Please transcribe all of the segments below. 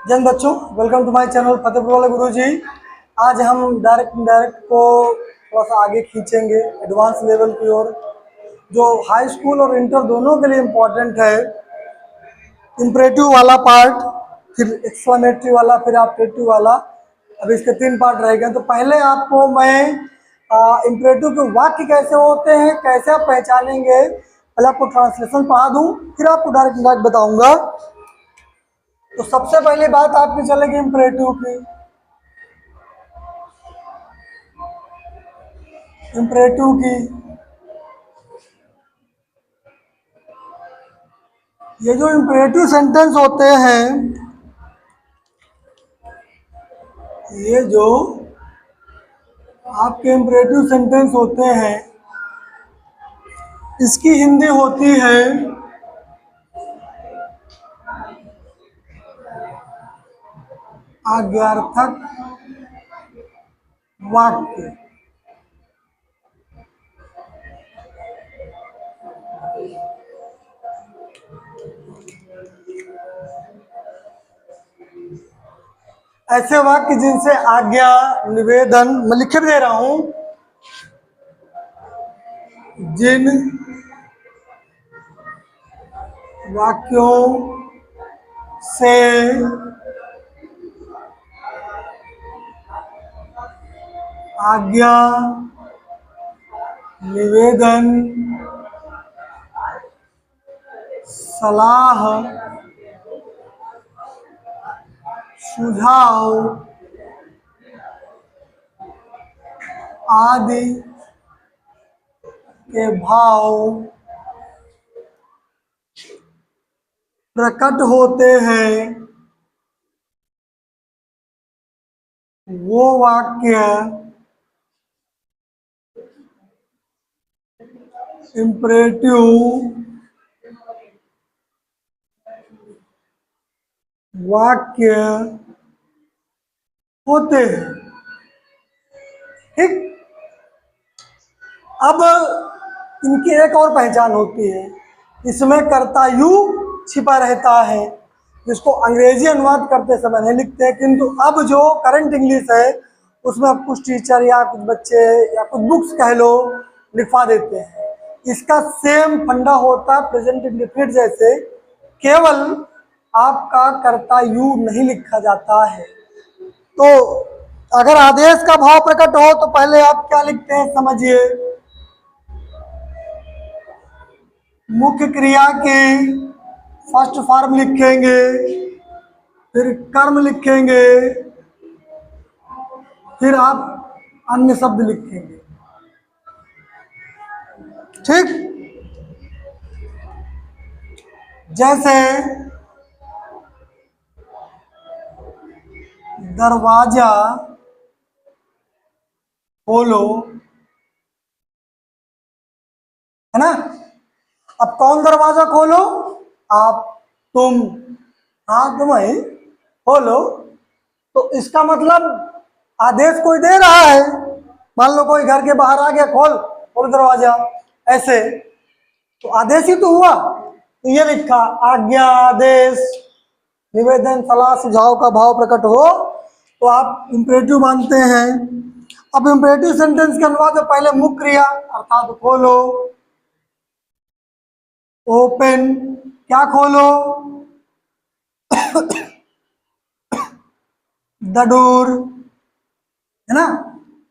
जन बच्चों, welcome to my channel Fatehpur वाले गुरुजी। आज हम डायरेक्ट को थोड़ा सा आगे खींचेंगे एडवांस लेवल की ओर, जो हाई स्कूल और इंटर दोनों के लिए इम्पोर्टेंट है। इम्परेटिव वाला पार्ट, फिर एक्सक्लेमेटरी वाला, फिर ऑब्जेक्टिव वाला। अब इसके 3 पार्ट रह गए। तो पहले आपको मैं इम्परेटिव के वाक्य कैसे होते हैं, कैसे आप पहचानेंगे, पहले आपको ट्रांसलेशन पढ़ा दूँ, फिर आपको डायरेक्ट बताऊंगा। तो सबसे पहली बात आपकी चलेगी इम्परेटिव की। इम्परेटिव की ये जो इम्परेटिव सेंटेंस होते हैं, ये जो आपके इम्परेटिव सेंटेंस होते हैं, इसकी हिंदी होती है आज्ञार्थक वाक्य। ऐसे वाक्य जिनसे आज्ञा, निवेदन, मैं लिखे भी दे रहा हूं, जिन वाक्यों से आज्ञा, निवेदन, सलाह, सुझाव आदि के भाव प्रकट होते हैं, वो वाक्य इम्परेटिव वाक्य होते हैं। ठीक। अब इनकी एक और पहचान होती है, इसमें कर्ता यू छिपा रहता है, जिसको अंग्रेजी अनुवाद करते समय नहीं लिखते हैं, किंतु अब जो करंट इंग्लिश है उसमें अब कुछ टीचर या कुछ बच्चे या कुछ बुक्स कह लो लिखवा देते हैं। इसका सेम फंडा होता है प्रेजेंट इंडेफिनिट जैसे, केवल आपका कर्ता यू नहीं लिखा जाता है। तो अगर आदेश का भाव प्रकट हो तो पहले आप क्या लिखते हैं समझिए। मुख्य क्रिया के फर्स्ट फॉर्म लिखेंगे, फिर कर्म लिखेंगे, फिर आप अन्य शब्द लिखेंगे। ठीक। जैसे दरवाजा खोलो, है ना। अब कौन दरवाजा खोलो? आप, तुम। हाँ, तुम ही खोलो। तो इसका मतलब आदेश कोई दे रहा है। मान लो कोई घर के बाहर आ गया, खोल खोल दरवाजा, ऐसे तो आदेश ही तो हुआ। तो ये लिखा आज्ञा, आदेश, निवेदन, सलाह, सुझाव का भाव प्रकट हो तो आप इम्परेटिव मानते हैं। अब इम्परेटिव सेंटेंस के अनुवाद में पहले मुख्य क्रिया अर्थात खोलो, ओपन, क्या खोलो? द डोर, है ना।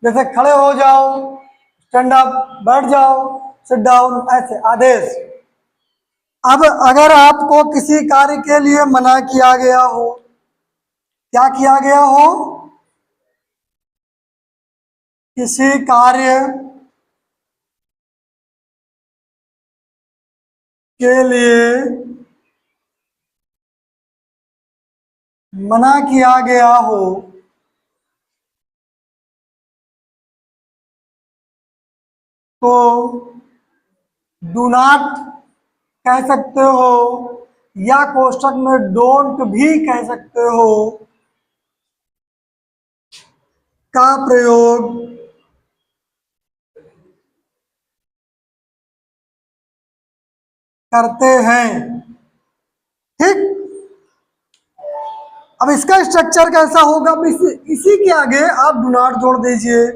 जैसे खड़े हो जाओ, स्टैंड अप, बैठ जाओ, सिट डाउन, ऐसे आदेश। अब अगर आपको किसी कार्य के लिए मना किया गया हो, क्या किया गया हो? किसी कार्य के लिए मना किया गया हो तो डू नॉट कह सकते हो, या कोष्ठक में डोंट भी कह सकते हो का प्रयोग करते हैं। ठीक। अब इसका स्ट्रक्चर कैसा होगा, अब इसी के आगे आप डू नॉट जोड़ दीजिए।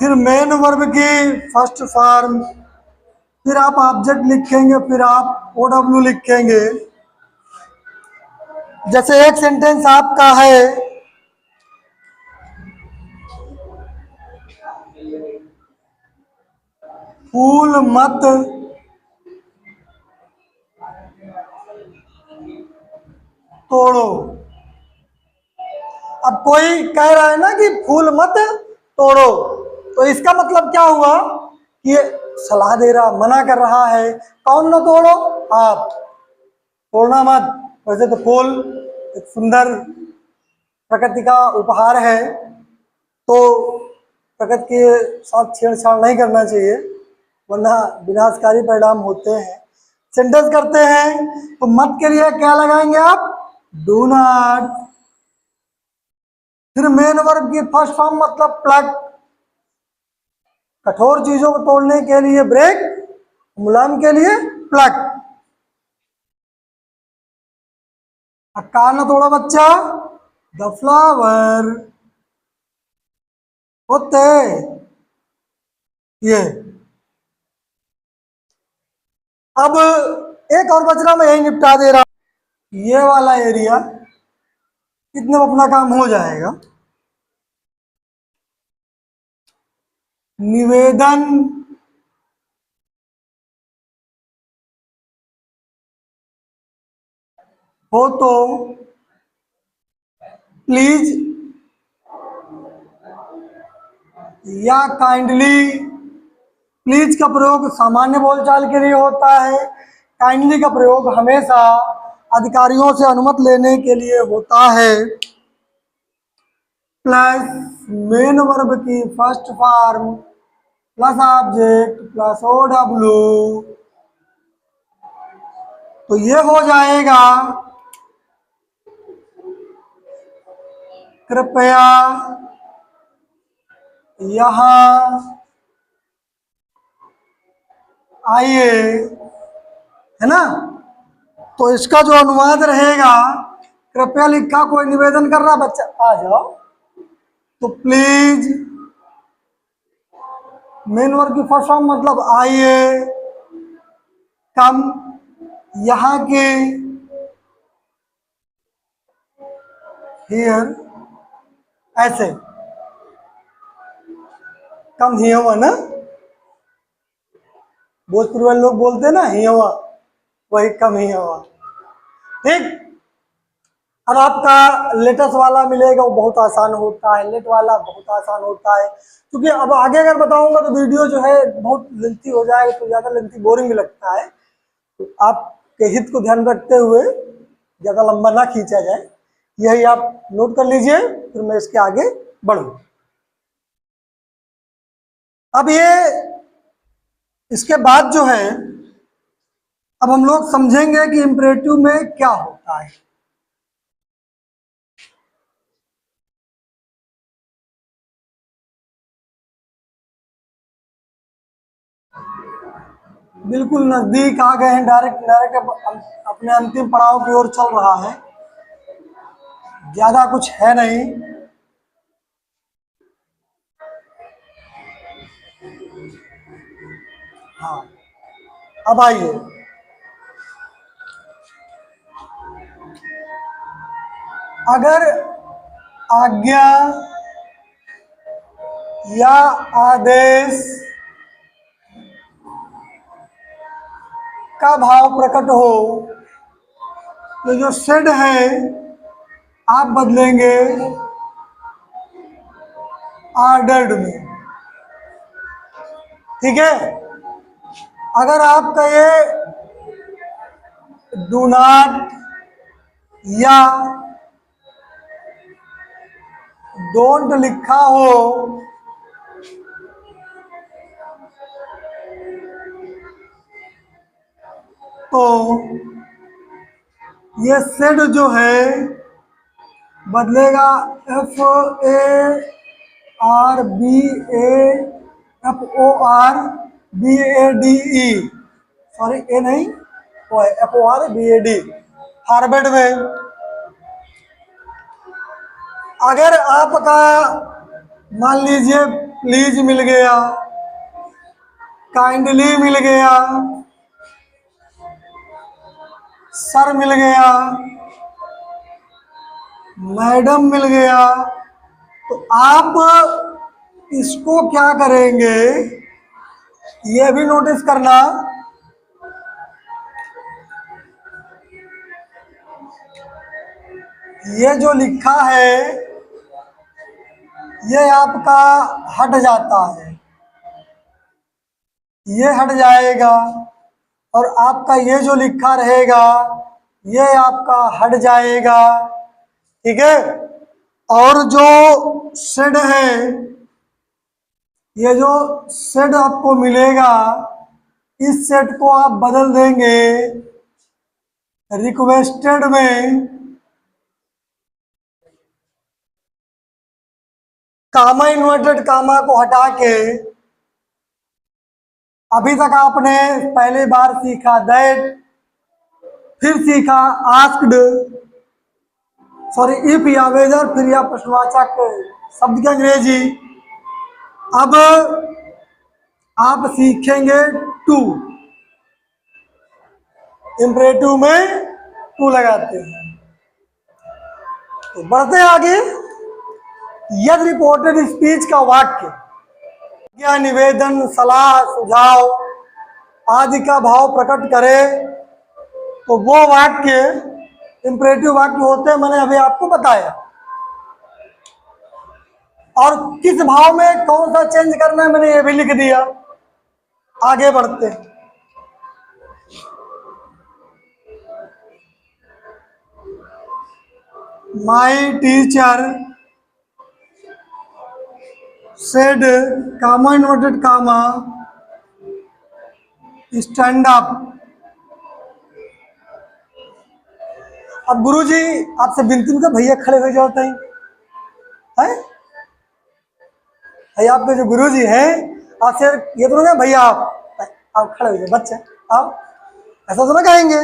फिर मेन वर्ब की फर्स्ट फॉर्म, फिर आप ऑब्जेक्ट लिखेंगे, फिर आप ओ डब्ल्यू लिखेंगे। जैसे एक सेंटेंस आपका है, फूल मत तोड़ो। अब कोई कह रहा है ना कि फूल मत तोड़ो, तो इसका मतलब क्या हुआ कि ये सलाह दे रहा, मना कर रहा है। कौन ना तोड़ो, आप, तोड़ना मत। वैसे तो फूल एक सुंदर प्रकृति का उपहार है, तो प्रकृति के साथ छेड़छाड़ नहीं करना चाहिए, वरना विनाशकारी परिणाम होते हैं। सेंटेंस करते हैं तो मत के लिए क्या लगाएंगे आप, डू नॉट। फिर मेन वर्ब की फर्स्ट फॉर्म मतलब प्लग, कठोर चीजों को तोड़ने के लिए ब्रेक, मुलायम के लिए प्लग। कान न तोड़ा बच्चा, द फ्लावर होते ये। अब एक और बच रहा, मैं यही निपटा दे रहा हूं। ये वाला एरिया इतने में अपना काम हो जाएगा। निवेदन हो तो प्लीज या काइंडली। प्लीज का प्रयोग सामान्य बोलचाल के लिए होता है, काइंडली का प्रयोग हमेशा अधिकारियों से अनुमति लेने के लिए होता है। प्लस मेन वर्ब की first form plus object plus O W, तो ये हो जाएगा कृपया यहाँ आइए, है ना। तो इसका जो अनुवाद रहेगा, कृपया लिखा, कोई निवेदन कर रहा बच्चा आ जाओ, तो प्लीज मेन वर्ब की फर्स्ट फॉर्म मतलब आइए, कम यहाँ के, हियर, ऐसे कम हियवा ना, भोजपुरी वाले लोग बोलते हैं ना हियवा, वही कम हियवा। ठीक। और आपका लेटेस्ट वाला मिलेगा, वो बहुत आसान होता है, लेट वाला बहुत आसान होता है। क्योंकि अब आगे अगर बताऊंगा तो वीडियो जो है बहुत लेंथी हो जाएगा, तो ज़्यादा लेंथी बोरिंग भी लगता है। तो आपके हित को ध्यान रखते हुए ज़्यादा लंबा ना खींचा जाए, यही आप नोट कर लीजिए, फिर मैं इसके आगे बढ़ूँ। अब ये इसके बाद जो है, अब हम लोग समझेंगे कि इम्परेटिव में क्या होता है। बिल्कुल नजदीक आ गए हैं, डायरेक्ट डायरेक्ट अपने अंतिम पड़ाव की ओर चल रहा है, ज्यादा कुछ है नहीं। हाँ, अब आइए, अगर आज्ञा या आदेश का भाव प्रकट हो, तो जो सेड है आप बदलेंगे ऑर्डर्ड में। ठीक है। अगर आपका ये डू नॉट या डोंट लिखा हो, तो ये सेड जो है बदलेगा F A R B A F O R B A D E, sorry A नहीं, वो है F O R B A D, Harvard में। अगर आपका मान लीजिए प्लीज मिल गया, काइंडली मिल गया, सर मिल गया, मैडम मिल गया, तो आप इसको क्या करेंगे, ये भी नोटिस करना। ये जो लिखा है ये आपका हट जाता है, ये हट जाएगा, और आपका ये जो लिखा रहेगा ये आपका हट जाएगा, ठीक है। और जो शेड है, ये जो शेड आपको मिलेगा, इस सेट को आप बदल देंगे रिक्वेस्टेड में, कामा इन्वर्टेड कामा को हटा के, अभी तक आपने पहली बार सीखा दैट, फिर सीखा आस्क्ड, सॉरी इफ या वेदर, फिर या प्रश्नवाचक शब्द की अंग्रेजी। अब आप सीखेंगे टू, इंपरेटिव में टू लगाते हैं। तो बढ़ते हैं आगे। यदि रिपोर्टेड स्पीच का वाक्य या निवेदन, सलाह, सुझाव आदि का भाव प्रकट करे तो वो वाक्य इंपरेटिव वाक्य होते हैं, मैंने अभी आपको बताया। और किस भाव में कौन सा चेंज करना है मैंने ये भी लिख दिया। आगे बढ़ते हैं। My teacher said, comma inverted comma, stand up. अब गुरुजी आपसे विनती में, भैया खड़े हो जाते हैं, भैया आपके जो गुरुजी हैं आपसे ये तो ना, भैया आप खड़े हो जाए, बच्चे आप ऐसा तो ना कहेंगे,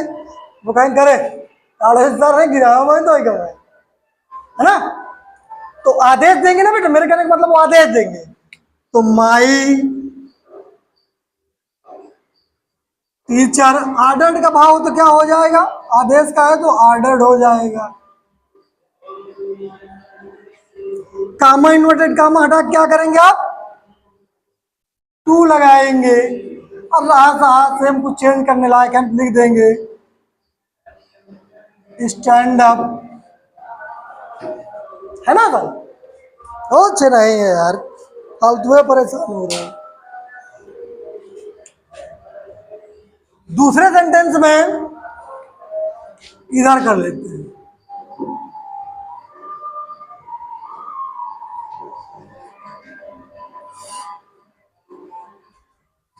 वो कहेंगे करे सर है गिरा मैं तो है ना। तो आदेश देंगे ना बेटा, मेरे कहने का मतलब वो आदेश देंगे। तो माई टीचर, आर्डर्ड का भाव तो क्या हो जाएगा, आदेश का है तो आर्डर्ड हो जाएगा। कामा इन्वर्टेड कामा हटा क्या करेंगे आप, टू लगाएंगे। अब रहा सेम कुछ चेंज करने लायक हम लिख देंगे स्टैंड अप, है ना सर। बहुत अच्छे रहे हैं यार, फालतू परेशान हो रहे हैं। दूसरे सेंटेंस में इधर कर लेते हैं।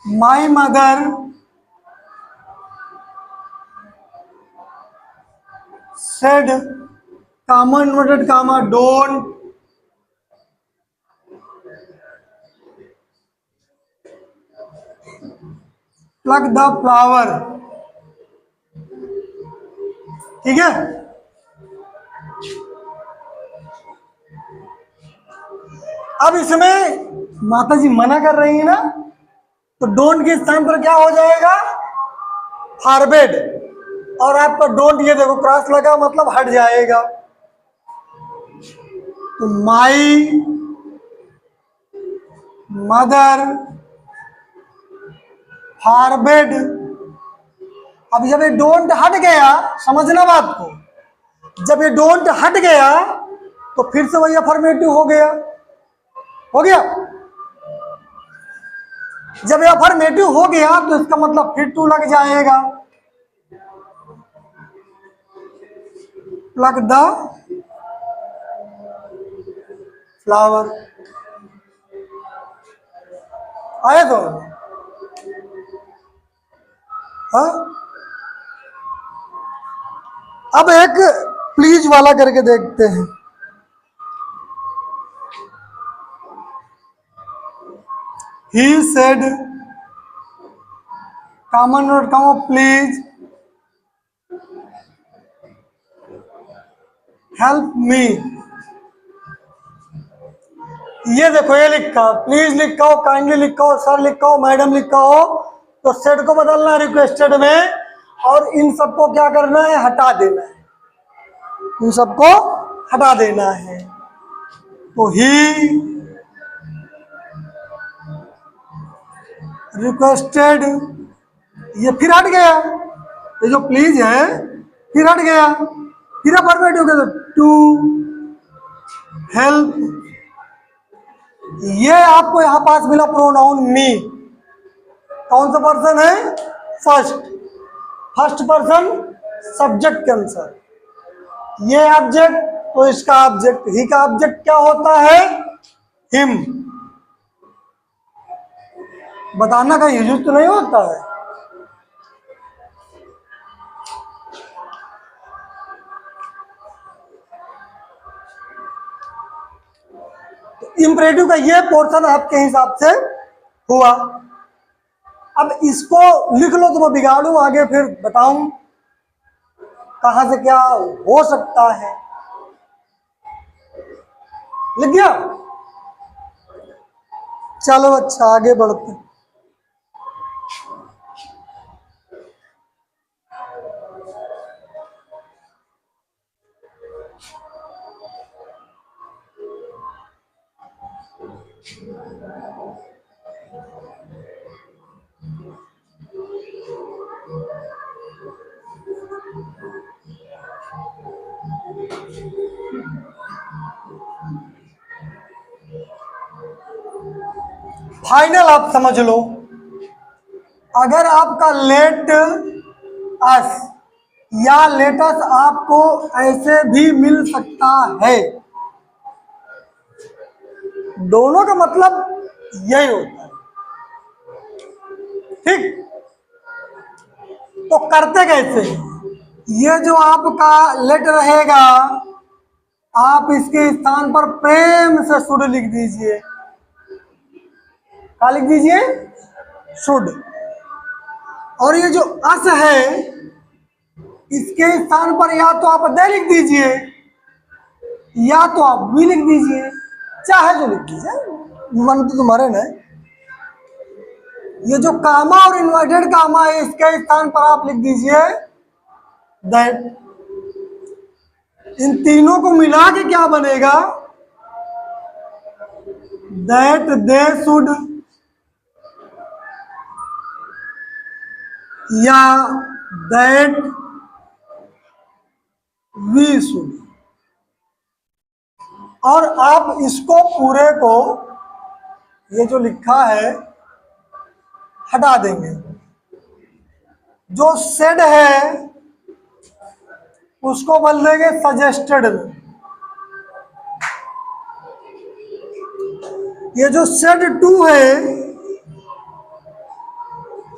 My mother said, comma inverted comma, don't plug the flower, ठीक है। अब इसमें माता जी मना कर रही है ना, तो डोंट के स्थान पर क्या हो जाएगा, फॉरवर्ड। और आपका डोंट ये देखो क्रॉस लगा, मतलब हट जाएगा। तो माई मदर फॉरवर्ड। अब जब ये डोंट हट गया, समझना बात को, जब ये डोंट हट गया तो फिर से वही अफर्मेटिव हो गया, हो गया। जब ये अफर्मेटिव हो गया तो इसका मतलब फिर टू लग जाएगा, प्लग द फ्लावर। आया तो हाँ। अब एक प्लीज वाला करके देखते हैं। ही सेड, कॉमन नोट कहो प्लीज हेल्प मी। ये देखो, ये लिखा, प्लीज लिखा हो, काइंडली लिखा हो, सर लिखा हो, मैडम लिखा हो, तो सेड को बदलना है रिक्वेस्टेड में, और इन सबको क्या करना है, हटा देना है, इन सबको हटा देना है। तो ही रिक्वेस्टेड, ये फिर हट गया, ये जो प्लीज है फिर हट गया, फिर अफर्मेटिव हो गया, टू हेल्प। ये आपको यहां पास मिला प्रोनाउन मी, कौन सा पर्सन है, फर्स्ट पर्सन सब्जेक्ट के अनुसार, ये ऑब्जेक्ट, तो इसका ऑब्जेक्ट, ही का ऑब्जेक्ट क्या होता है, हिम। बताना का यूज तो नहीं होता है। तो इंपरेटिव का ये पोर्शन आपके हिसाब से हुआ। अब इसको लिख लो तो मैं बिगाड़ू आगे, फिर बताऊं कहां से क्या हो सकता है। लिख गया, चलो अच्छा आगे बढ़ते हैं। फाइनल आप समझ लो, अगर आपका लेट अस या लेटस आपको ऐसे भी मिल सकता है, दोनों का मतलब यही होता है, ठीक। तो करते कैसे, ये जो आपका लेट रहेगा, आप इसके स्थान पर प्रेम से शुड लिख दीजिए। क्या लिख दीजिए, शुड। और ये जो अस है, इसके स्थान पर या तो आप दे लिख दीजिए, या तो आप भी लिख दीजिए, चाहे जो लिख दीजिए, मन तो तुम्हारे ना। ये जो कामा और इन्वर्टेड कामा है, इसके स्थान पर आप लिख दीजिए दैट। इन तीनों को मिला के क्या बनेगा, दैट दे शुड, या दैट वी शुड। और आप इसको पूरे को, ये जो लिखा है, हटा देंगे। जो सेड है उसको बदल देंगे सजेस्टेड में। ये जो सेड टू है,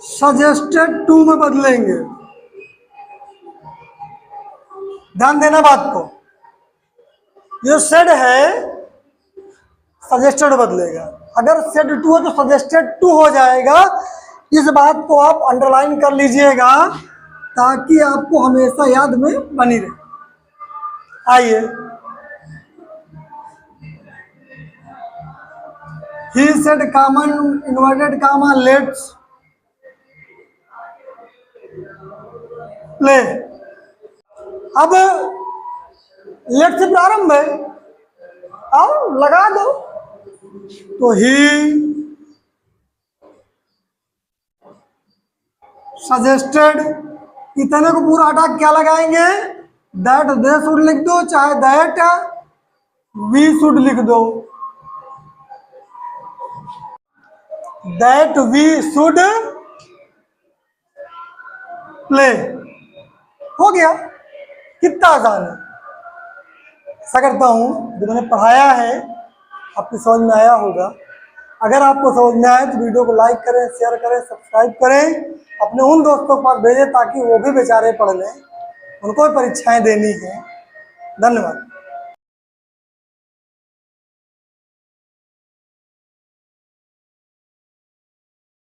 सजेस्टेड टू में बदलेंगे। ध्यान देना बात को, ये सेड है सजेस्टेड बदलेगा, अगर सेड टू है तो सजेस्टेड टू हो जाएगा। इस बात को आप अंडरलाइन कर लीजिएगा ताकि आपको हमेशा याद में बनी रहे। आइए, he said common inverted comma let's play. अब लेट से प्रारंभ है, आओ लगा दो। तो ही सजेस्टेड, इतने को पूरा हटा क्या लगाएंगे, दैट दे शुड लिख दो, चाहे दैट वी शुड लिख दो। दैट वी शुड प्ले, हो गया। कितना आसान है। ऐसा करता हूँ, जो मैंने पढ़ाया है आपको समझ में आया होगा। अगर आपको समझ में आए तो वीडियो को लाइक करें, शेयर करें, सब्सक्राइब करें, अपने उन दोस्तों के पास भेजें ताकि वो भी बेचारे पढ़ लें, उनको भी परीक्षाएं देनी है। धन्यवाद।